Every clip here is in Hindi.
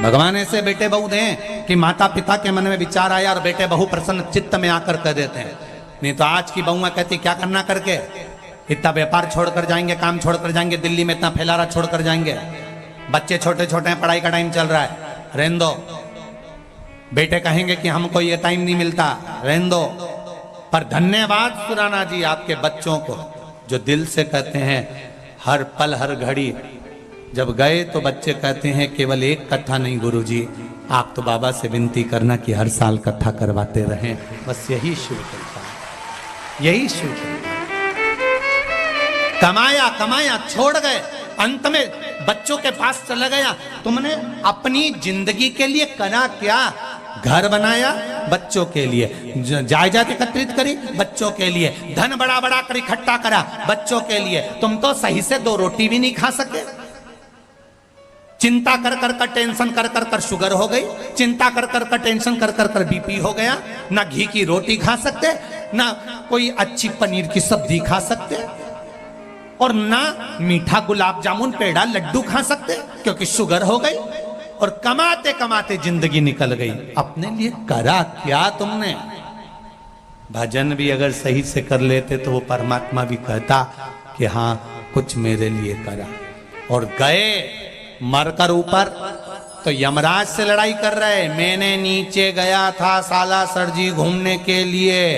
भगवान ऐसे बेटे बहू दें कि माता पिता के मन में विचार आया और बेटे बहू प्रसन्न चित्त में आकर कह देते हैं। नहीं तो आज की बहुआ कहती क्या करना करके, इतना व्यापार छोड़कर जाएंगे, काम छोड़कर जाएंगे, दिल्ली में इतना फैलारा छोड़कर जाएंगे, बच्चे छोटे छोटे हैं, पढ़ाई का टाइम चल रहा है, रहने दो। बेटे कहेंगे कि हमको ये टाइम नहीं मिलता, रहने दो। पर धन्यवाद सुराना जी आपके बच्चों को जो दिल से कहते हैं हर पल हर घड़ी। जब गए तो बच्चे कहते हैं केवल एक कथा नहीं गुरुजी, आप तो बाबा से विनती करना कि हर साल कथा करवाते रहें। बस यही शिव कृपा, यही शिव कृपा। कमाया कमाया छोड़ गए, अंत में बच्चों के पास चला गया। तुमने अपनी जिंदगी के लिए करा क्या? घर बनाया बच्चों के लिए, जायदाद एकत्रित करी बच्चों के लिए, धन बड़ा बड़ा कर इकट्ठा करा बच्चों के लिए। तुम तो सही से 2 रोटी भी नहीं खा सके। चिंता कर कर कर टेंशन कर कर कर शुगर हो गई, चिंता कर कर कर टेंशन कर कर कर बीपी हो गया। ना घी की रोटी खा सकते, ना कोई अच्छी पनीर की सब्जी खा सकते, और ना मीठा गुलाब जामुन पेड़ा लड्डू खा सकते क्योंकि शुगर हो गई। और कमाते कमाते जिंदगी निकल गई। अपने लिए करा क्या तुमने? भजन भी अगर सही से कर लेते तो वो परमात्मा भी कहता कि हाँ कुछ मेरे लिए करा। और गए मरकर ऊपर तो यमराज से लड़ाई कर रहे। मैंने नीचे गया था सालासर जी घूमने के लिए,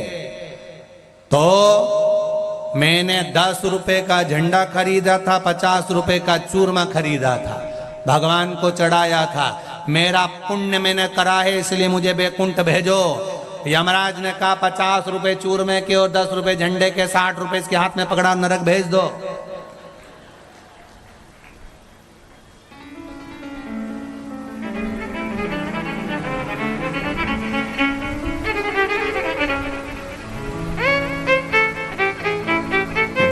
तो मैंने 10 रुपए का झंडा खरीदा था, 50 रुपए का चूरमा खरीदा था, भगवान को चढ़ाया था। मेरा पुण्य मैंने करा है इसलिए मुझे बैकुंठ भेजो। यमराज ने कहा 50 रुपए चूरमे के और 10 रुपए झंडे के, 60 रुपए इसके हाथ में पकड़ा, नरक भेज दो।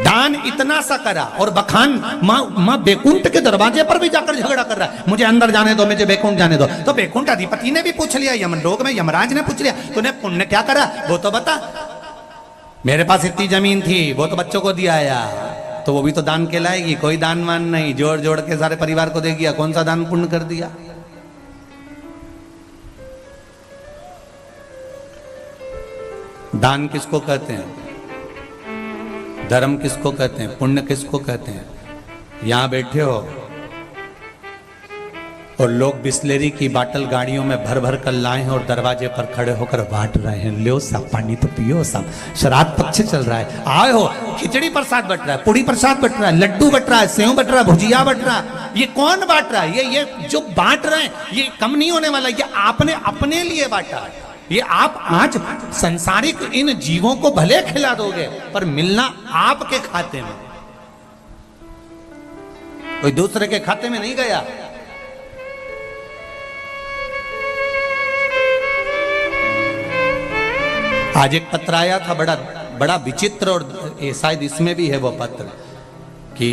दान इतना सा करा और बखान माँ बैकुंठ के दरवाजे पर भी जाकर झगड़ा कर रहा है, मुझे अंदर जाने दो, मुझे बैकुंठ जाने दो। तो बैकुंठ अधिपति ने भी पूछ लिया, यमलोक में यमराज ने पूछ लिया, तूने पुण्य क्या करा वो तो बता। मेरे पास इतनी जमीन थी वो तो बच्चों को दिया आया, तो वो भी तो दान कहलाएगी। कोई दान मान नहीं, जोड़ जोड़ के सारे परिवार को दे दिया, कौन सा दान पुण्य कर दिया? दान किसको कहते हैं? धर्म किसको कहते हैं? पुण्य किसको कहते हैं? यहां बैठे हो और लोग बिस्लेरी की बाटल गाड़ियों में भर भर कर लाए हैं और दरवाजे पर खड़े होकर बांट रहे हैं, लो सब पानी तो पियो सब। श्राद्ध पक्ष चल रहा है, आए हो, खिचड़ी प्रसाद बट रहा है, पूड़ी प्रसाद बट रहा है, लड्डू बट रहा है, सेव बट रहा है, भुजिया बट रहा है। ये कौन बांट रहा है? ये जो बांट रहे हैं ये कम नहीं होने वाला, ये आपने अपने लिए बांटा। ये आप आज संसारिक इन जीवों को भले खिला दोगे पर मिलना आपके खाते में, कोई दूसरे के खाते में नहीं गया। आज एक पत्र आया था बड़ा बड़ा विचित्र, और शायद इसमें भी है वो पत्र कि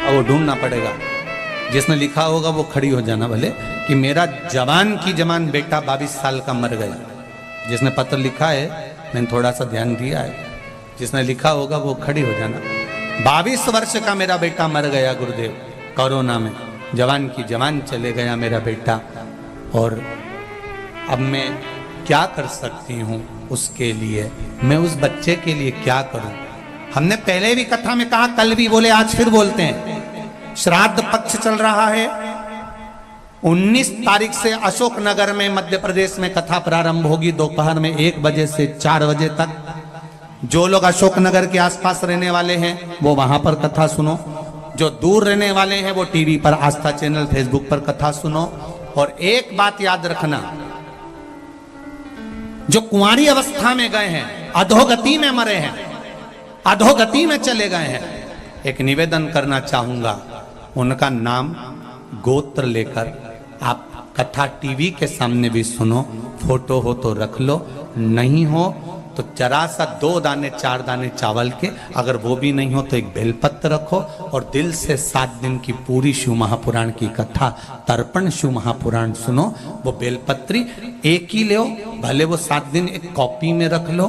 वो ढूंढना पड़ेगा, जिसने लिखा होगा वो खड़ी हो जाना भले, कि मेरा जवान की जवान बेटा 22 साल का मर गया। जिसने पत्र लिखा है मैंने थोड़ा सा ध्यान दिया है, जिसने लिखा होगा वो खड़ी हो जाना। 22 वर्ष का मेरा बेटा मर गया गुरुदेव, कोरोना में। जवान की जवान चले गया मेरा बेटा, और अब मैं क्या कर सकती हूँ उसके लिए? मैं उस बच्चे के लिए क्या करूं? हमने पहले भी कथा में कहा, कल भी बोले, आज फिर बोलते हैं। श्राद्ध पक्ष चल रहा है। 19 तारीख से अशोकनगर में मध्य प्रदेश में कथा प्रारंभ होगी, दोपहर में 1 बजे से 4 बजे तक। जो लोग अशोकनगर के आसपास रहने वाले हैं वो वहां पर कथा सुनो, जो दूर रहने वाले हैं वो टीवी पर, आस्था चैनल, फेसबुक पर कथा सुनो। और एक बात याद रखना, जो कुंवारी अवस्था में गए हैं, अधोगति में मरे हैं, अधोगति में चले गए हैं, एक निवेदन करना चाहूंगा, उनका नाम गोत्र लेकर आप कथा टीवी के सामने भी सुनो। फोटो हो तो रख लो, नहीं हो तो जरा सा 2 दाने 4 दाने चावल के, अगर वो भी नहीं हो तो एक बेलपत्र रखो और दिल से 7 दिन की पूरी शिव महापुराण की कथा, तर्पण शिव महापुराण सुनो। वो बेलपत्री एक ही लो, भले वो 7 दिन एक कॉपी में रख लो,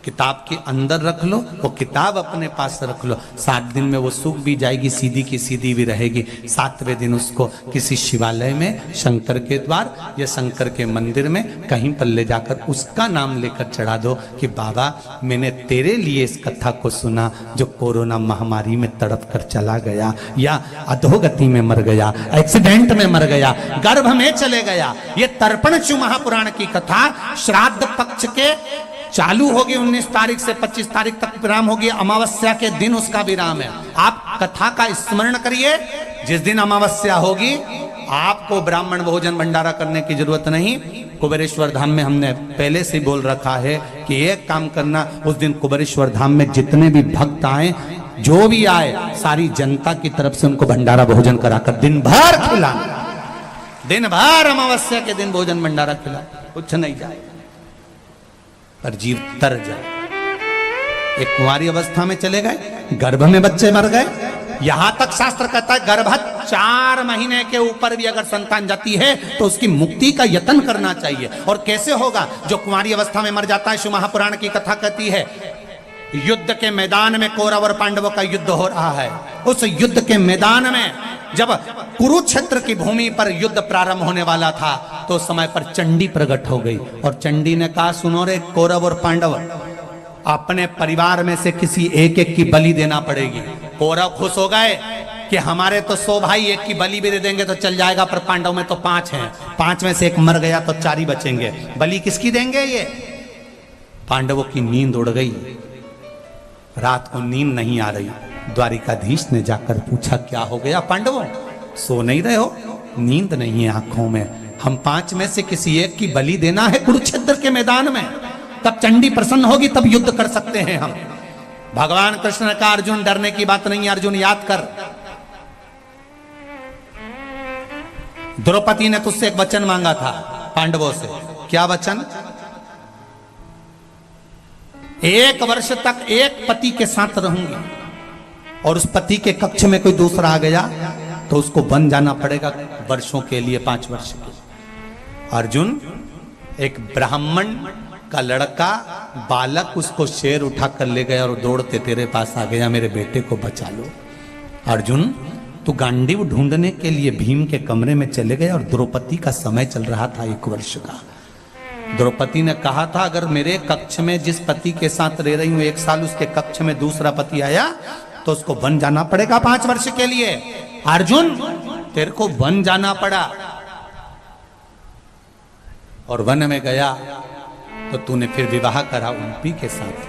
किताब के अंदर रख लो, वो किताब अपने पास रख लो। 7 दिन में वो सूख भी जाएगी, सीधी की सीधी भी रहेगी। 7वें दिन उसको किसी शिवालय में, शंकर के द्वार या शंकर के मंदिर में कहीं पर ले जाकर उसका नाम लेकर चढ़ा दो कि बाबा मैंने तेरे लिए इस कथा को सुना, जो कोरोना महामारी में तड़प कर चला गया, या अधोगति में मर गया, एक्सीडेंट में मर गया, गर्भ में चले गया। ये तर्पणचु महापुराण की कथा श्राद्ध पक्ष के चालू होगी 19 तारीख से 25 तारीख तक विराम होगी। अमावस्या के दिन उसका विराम है। आप कथा का स्मरण करिए। जिस दिन अमावस्या होगी आपको ब्राह्मण भोजन भंडारा करने की जरूरत नहीं। कुबेरेश्वर धाम में हमने पहले से बोल रखा है कि एक काम करना, उस दिन कुबेरेश्वर धाम में जितने भी भक्त आए, जो भी आए, सारी जनता की तरफ से उनको भंडारा भोजन कराकर दिन भर खिलाना। दिन भर अमावस्या के दिन भोजन भंडारा खिला, कुछ नहीं जाए पर जीव तर जाए। एक कुंवारी अवस्था में चले गए, गर्भ में बच्चे मर गए। यहां तक शास्त्र कहता है गर्भस्थ 4 महीने के ऊपर भी अगर संतान जाती है तो उसकी मुक्ति का यत्न करना चाहिए। और कैसे होगा? जो कुंवारी अवस्था में मर जाता है, शिव महापुराण की कथा कहती है युद्ध के मैदान में कौरव और पांडवों का युद्ध हो रहा है। उस युद्ध के मैदान में जब कुरुक्षेत्र की भूमि पर युद्ध प्रारंभ होने वाला था तो उस समय पर चंडी प्रकट हो गई और चंडी ने कहा, सुनो रे कौरव और पांडव, अपने परिवार में से किसी एक एक की बलि देना पड़ेगी। कौरव खुश हो गए कि हमारे तो 100 भाई, एक की बलि भी दे देंगे तो चल जाएगा, पर पांडव में तो 5 हैं, 5 में से एक मर गया तो 4 ही बचेंगे, बलि किसकी देंगे? ये पांडवों की नींद उड़ गई। रात को नींद नहीं आ रही। द्वारिकाधीश ने जाकर पूछा, क्या हो गया पांडवों, सो नहीं रहे हो? नींद नहीं है आंखों में। हम 5 में से किसी एक की बलि देना है कुरुक्षेत्र के मैदान में, तब चंडी प्रसन्न होगी, तब युद्ध कर सकते हैं हम। भगवान कृष्ण ने कहा, अर्जुन डरने की बात नहीं है, अर्जुन याद कर, द्रौपदी ने तुझसे एक वचन मांगा था पांडवों से। क्या वचन? 1 वर्ष तक एक पति के साथ रहूंगी और उस पति के कक्ष में कोई दूसरा आ गया तो उसको बन जाना पड़ेगा वर्षों के लिए, 5 वर्ष के। अर्जुन, एक ब्राह्मण का लड़का बालक उसको शेर उठा कर ले गया और दौड़ते तेरे पास आ गया, मेरे बेटे को बचा लो। अर्जुन, तू गांडीव ढूंढने के लिए भीम के कमरे में चले गए और द्रौपदी का समय चल रहा था 1 वर्ष का। द्रौपदी ने कहा था, अगर मेरे कक्ष में जिस पति के साथ रह रही हूं 1 साल, उसके कक्ष में दूसरा पति आया तो उसको वन जाना पड़ेगा 5 वर्ष के लिए। अर्जुन, तेरे को वन जाना पड़ा और वन में गया तो तूने फिर विवाह करा उनपी के साथ।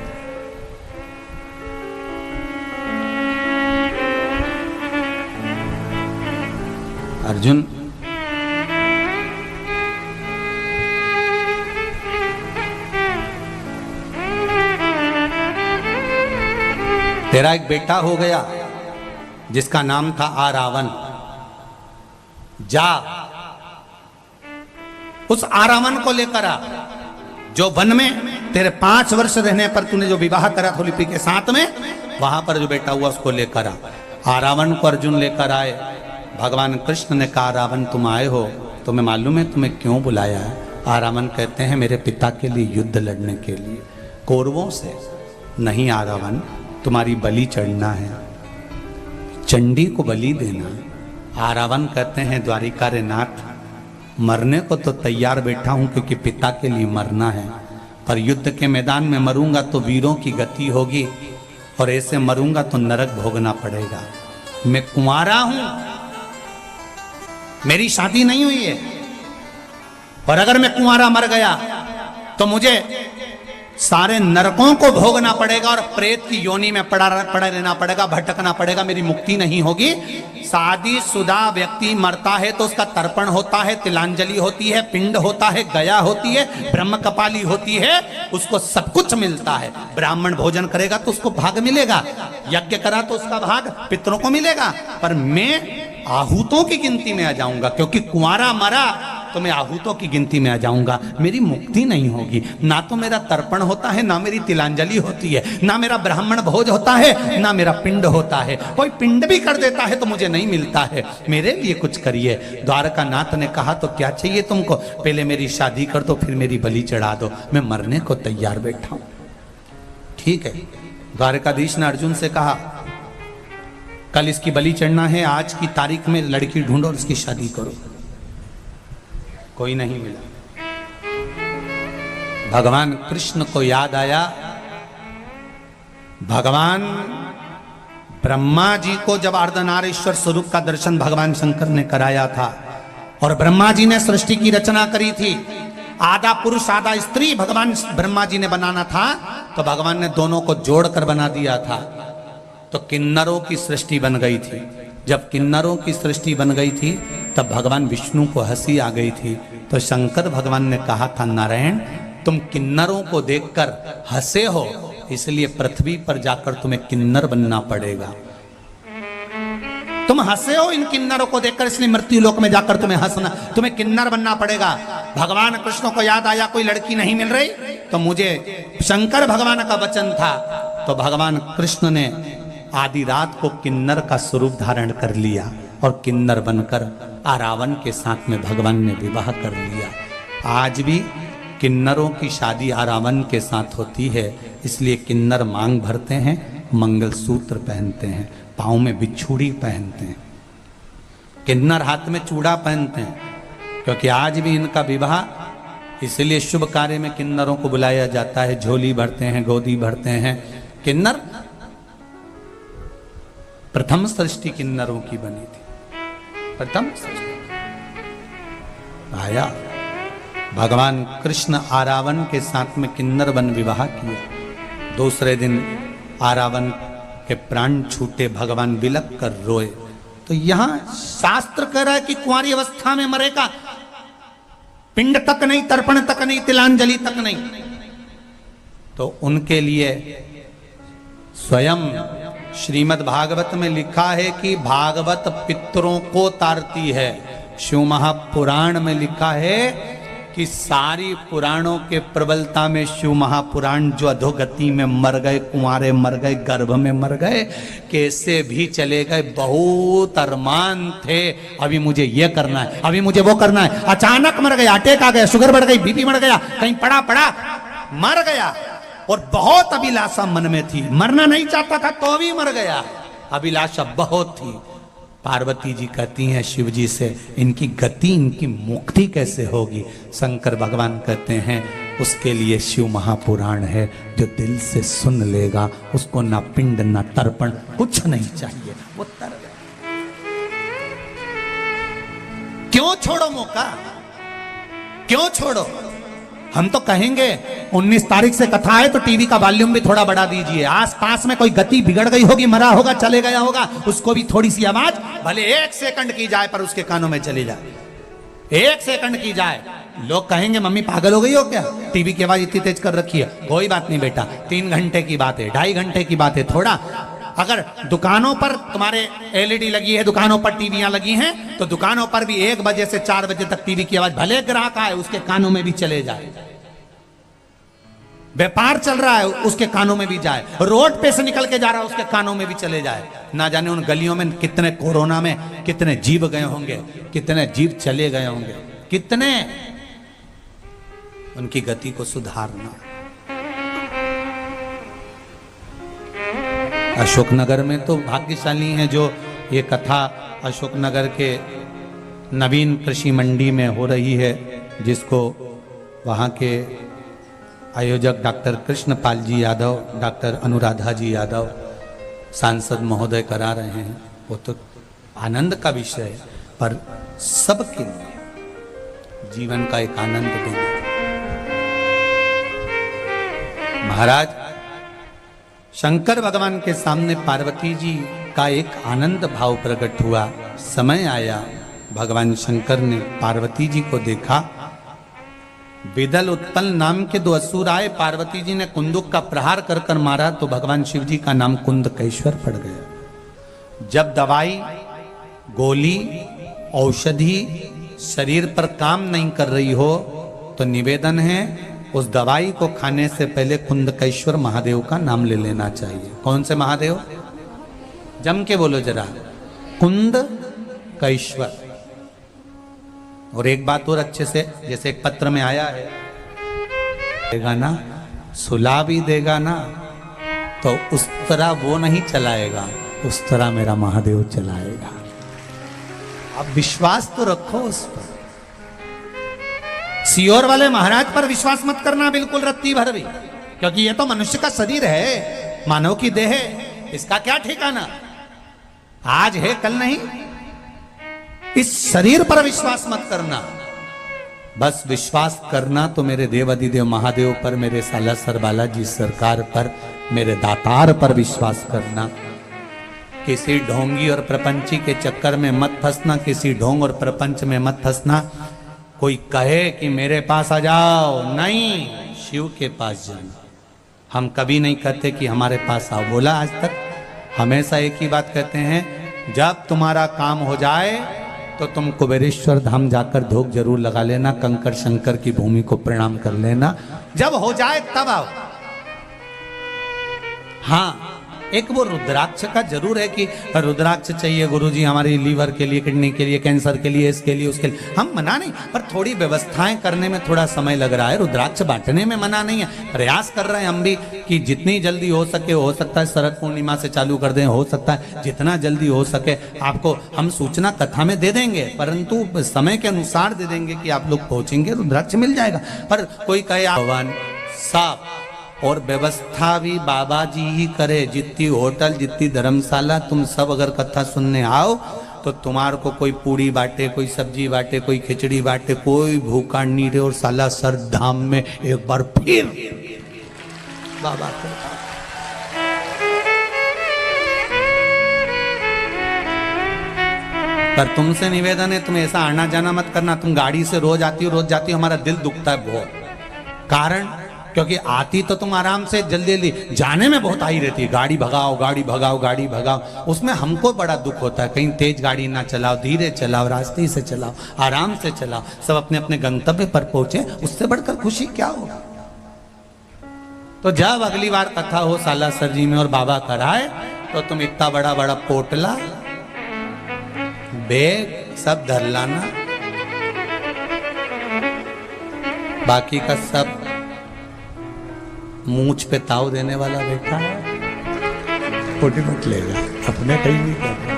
अर्जुन, तेरा एक बेटा हो गया जिसका नाम था आरावन। जा उस आरावन को लेकर आ, जो वन में तेरे 5 वर्ष रहने पर तूने जो विवाह करा था लिपि के साथ में, वहां पर जो बेटा हुआ उसको लेकर आ। आरावन को अर्जुन लेकर आए। भगवान कृष्ण ने कहा, रावण तुम आए हो, तुम्हें मालूम है तुम्हें क्यों बुलाया है? आरावन कहते हैं, मेरे पिता के लिए युद्ध लड़ने के लिए कौरवों से। नहीं आरावन, तुम्हारी बलि चढ़ना है, चंडी को बलि देना। आरावन कहते हैं, द्वारिका रे नाथ, मरने को तो तैयार बैठा हूं क्योंकि पिता के लिए मरना है, पर युद्ध के मैदान में मरूंगा तो वीरों की गति होगी और ऐसे मरूंगा तो नरक भोगना पड़ेगा। मैं कुंवारा हूं, मेरी शादी नहीं हुई है, और अगर मैं कुंवारा मर गया तो मुझे सारे नरकों को भोगना पड़ेगा और प्रेत की योनि में पड़ा रहना पड़ेगा, भटकना पड़ेगा, मेरी मुक्ति नहीं होगी। शादीशुदा व्यक्ति मरता है तो उसका तर्पण होता है, तिलांजलि होती है, पिंड होता है, गया होती है, ब्रह्म कपाली होती है, उसको सब कुछ मिलता है। ब्राह्मण भोजन करेगा तो उसको भाग मिलेगा, यज्ञ करा तो उसका भाग पितरों को मिलेगा, पर मैं आहूतों की गिनती में आ जाऊंगा, क्योंकि कुंवारा मरा तो मैं आहूतों की गिनती में आ जाऊंगा। मेरी मुक्ति नहीं होगी। ना तो मेरा तर्पण होता है, ना मेरी तिलांजलि होती है, ना मेरा ब्राह्मण भोज होता है, ना मेरा पिंड होता है। कोई पिंड भी कर देता है तो मुझे नहीं मिलता है। मेरे लिए कुछ करिए। द्वारका नाथ ने कहा, तो क्या चाहिए तुमको? पहले मेरी शादी कर दो, फिर मेरी बलि चढ़ा दो, मैं मरने को तैयार बैठा हूं। ठीक है। द्वारकाधीश ने अर्जुन से कहा कल इसकी बलि चढ़ना है, आज की तारीख में लड़की ढूंढो और इसकी शादी करो। कोई नहीं मिला। भगवान कृष्ण को याद आया, भगवान ब्रह्मा जी को जब अर्धनारीश्वर स्वरूप का दर्शन भगवान शंकर ने कराया था और ब्रह्मा जी ने सृष्टि की रचना करी थी, आधा पुरुष आधा स्त्री भगवान ब्रह्मा जी ने बनाना था, तो भगवान ने दोनों को जोड़कर बना दिया था, तो किन्नरों की सृष्टि बन गई थी। जब किन्नरों की सृष्टि बन गई थी तब भगवान विष्णु को हंसी आ गई थी, तो शंकर भगवान ने कहा था नारायण तुम किन्नरों को देखकर हंसे हो, इसलिए पृथ्वी पर जाकर तुम्हें किन्नर बनना पड़ेगा। तुम हंसे हो इन किन्नरों को देखकर, इसलिए मृत्यु लोक में जाकर तुम्हें किन्नर बनना पड़ेगा। भगवान कृष्ण को याद आया कोई लड़की नहीं मिल रही, तो मुझे शंकर भगवान का वचन था, तो भगवान कृष्ण ने आधी रात को किन्नर का स्वरूप धारण कर लिया और किन्नर बनकर आरावन के साथ में भगवान ने विवाह कर लिया। आज भी किन्नरों की शादी आरावन के साथ होती है, इसलिए किन्नर मांग भरते हैं, मंगलसूत्र पहनते हैं, पाँव में बिच्छूड़ी पहनते हैं, किन्नर हाथ में चूड़ा पहनते हैं, क्योंकि आज भी इनका विवाह, इसलिए शुभ कार्य में किन्नरों को बुलाया जाता है। झोली भरते हैं, गोदी भरते हैं। किन्नर प्रथम सृष्टि किन्नरों की बनी थी, प्रथम सृष्टि आया। भगवान कृष्ण आरावन के साथ में किन्नर बन विवाह किया। दूसरे दिन आरावन के प्राण छूटे, भगवान बिलक कर रोए। तो यहां शास्त्र कह रहा है कि कुंवारी अवस्था में मरेगा, पिंड तक नहीं, तर्पण तक नहीं, तिलांजलि तक नहीं। तो उनके लिए स्वयं श्रीमद् भागवत में लिखा है कि भागवत पितरों को तारती है। शिव महापुराण में लिखा है कि सारी पुराणों के प्रबलता में शिव महापुराण जो अधोगति में मर गए, कुंवारे मर गए, गर्भ में मर गए, कैसे भी चले गए, बहुत अरमान थे, अभी मुझे ये करना है, अभी मुझे वो करना है, अचानक मर गया, अटैक आ गया, शुगर बढ़ गई, बीपी बढ़ गया, कहीं पड़ा मर गया। और बहुत अभिलाषा मन में थी, मरना नहीं चाहता था तो भी मर गया, अभिलाषा बहुत थी। पार्वती जी कहती हैं शिव जी से इनकी गति, इनकी मुक्ति कैसे होगी? शंकर भगवान कहते हैं उसके लिए शिव महापुराण है, जो दिल से सुन लेगा उसको ना पिंड ना तर्पण कुछ नहीं चाहिए, वो तर गया। क्यों छोड़ो मौका, क्यों छोड़ो? हम तो कहेंगे 19 तारीख से कथा है तो टीवी का वॉल्यूम भी थोड़ा बढ़ा दीजिए। आस पास में कोई गति बिगड़ गई होगी, मरा होगा, चले गया होगा, उसको भी थोड़ी सी आवाज भले 1 सेकंड की जाए पर उसके कानों में चली जाए, 1 सेकंड की जाए। लोग कहेंगे मम्मी पागल हो गई हो क्या, टीवी की आवाज इतनी तेज कर रखी है। कोई बात नहीं बेटा, 3 घंटे की बात है, 2.5 घंटे की बात है। थोड़ा अगर दुकानों पर तुम्हारे एलईडी लगी है, दुकानों पर टीवियां लगी हैं, तो दुकानों पर भी 1 बजे से 4 बजे तक टीवी की आवाज भले ग्राहक आए उसके कानों में भी चले जाए। व्यापार चल रहा है उसके कानों में भी जाए, रोड पे से निकल के जा रहा है उसके कानों में भी चले जाए। ना जाने उन गलियों में कितने कोरोना में कितने जीव गए होंगे, कितने जीव चले गए होंगे, कितने। उनकी गति को सुधारना। अशोकनगर में तो भाग्यशाली हैं जो ये कथा अशोकनगर के नवीन कृषि मंडी में हो रही है, जिसको वहाँ के आयोजक डॉक्टर कृष्णपाल जी यादव, डॉक्टर अनुराधा जी यादव सांसद महोदय करा रहे हैं। वो तो आनंद का विषय है, पर सबके लिए जीवन का एक आनंद देना। महाराज शंकर भगवान के सामने पार्वती जी का एक आनंद भाव प्रकट हुआ। समय आया, भगवान शंकर ने पार्वती जी को देखा। विदल उत्पल नाम के 2 असुर आए, पार्वती जी ने कुंदुक का प्रहार कर कर मारा तो भगवान शिव जी का नाम कुंदकेश्वर पड़ गया। जब दवाई, गोली, औषधि शरीर पर काम नहीं कर रही हो तो निवेदन है उस दवाई को खाने से पहले कुंदकेश्वर महादेव का नाम ले लेना चाहिए। कौन से महादेव? जम के बोलो जरा, कुंदकेश्वर। और एक बात और अच्छे से, जैसे एक पत्र में आया है, देगा ना, सुला भी देगा ना, तो उस तरह वो नहीं चलाएगा, उस तरह मेरा महादेव चलाएगा। अब विश्वास तो रखो उस पर। सियोर वाले महाराज पर विश्वास मत करना बिल्कुल रत्ती भर भी, क्योंकि ये तो मनुष्य का शरीर है, मानव की देह है, इसका क्या ठिकाना, आज है कल नहीं। इस शरीर पर विश्वास मत करना, बस विश्वास करना तो मेरे देवाधिदेव महादेव पर, मेरे सालासर बालाजी सरकार पर, मेरे दातार पर विश्वास करना। किसी ढोंगी और प्रपंची के चक्कर में मत फंसना, किसी ढोंग और प्रपंच में मत फंसना। कोई कहे कि मेरे पास आ जाओ, नहीं, शिव के पास जाना। हम कभी नहीं कहते कि हमारे पास आओ, बोला आज तक? हमेशा एक ही बात कहते हैं, जब तुम्हारा काम हो जाए तो तुम कुबेरेश्वर धाम जाकर धूप जरूर लगा लेना, कंकर शंकर की भूमि को प्रणाम कर लेना, जब हो जाए तब आओ। हाँ, एक वो रुद्राक्ष का जरूर है कि रुद्राक्ष चाहिए गुरुजी हमारी लीवर के लिए, किडनी के लिए, कैंसर के लिए, इसके लिए, उसके लिए। हम मना नहीं, पर थोड़ी व्यवस्थाएं करने में थोड़ा समय लग रहा है। रुद्राक्ष बांटने में मना नहीं है, प्रयास कर रहे हैं हम भी कि जितनी जल्दी हो सके, हो सकता है शरद पूर्णिमा से चालू कर दें, हो सकता है जितना जल्दी हो सके आपको हम सूचना कथा में दे देंगे, परंतु समय के अनुसार दे देंगे कि आप लोग पहुंचेंगे, रुद्राक्ष मिल जाएगा। पर कोई कहे भगवान साफ और व्यवस्था भी बाबा जी ही करे। जितनी होटल, जितनी धर्मशाला, तुम सब अगर कथा सुनने आओ तो तुम्हारे को कोई पूड़ी बांटे, कोई सब्जी बांटे, कोई खिचड़ी बांटे, कोई भूखा नहीं रहे। और सालासर धाम में एक बार फिर बाबा को पर तुमसे निवेदन है, तुम ऐसा आना जाना मत करना। तुम गाड़ी से रोज आती हो, रोज जाती हो, हमारा दिल दुखता है बहुत। कारण क्योंकि आती तो तुम आराम से जल्दी जल्दी, जाने में बहुत आई रहती है, गाड़ी भगाओ, गाड़ी भगाओ, गाड़ी भगाओ। उसमें हमको बड़ा दुख होता है, कहीं तेज गाड़ी ना चलाओ, धीरे चलाओ, रास्ते से चलाओ, आराम से चलाओ, सब अपने अपने गंतव्य पर पहुंचे। उससे बढ़कर खुशी क्या होगा। तो जब अगली बार कथा हो सालासर जी में और बाबा कराए, तो तुम इतना बड़ा बड़ा पोटला, बैग सब धर लाना, बाकी का सब मूंछ पे ताव देने वाला बैठा है, फोटी मत लेगा, अपने कहीं नहीं करना।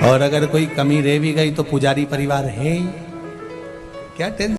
और अगर कोई कमी रह भी गई तो पुजारी परिवार है ही, क्या टेंशन।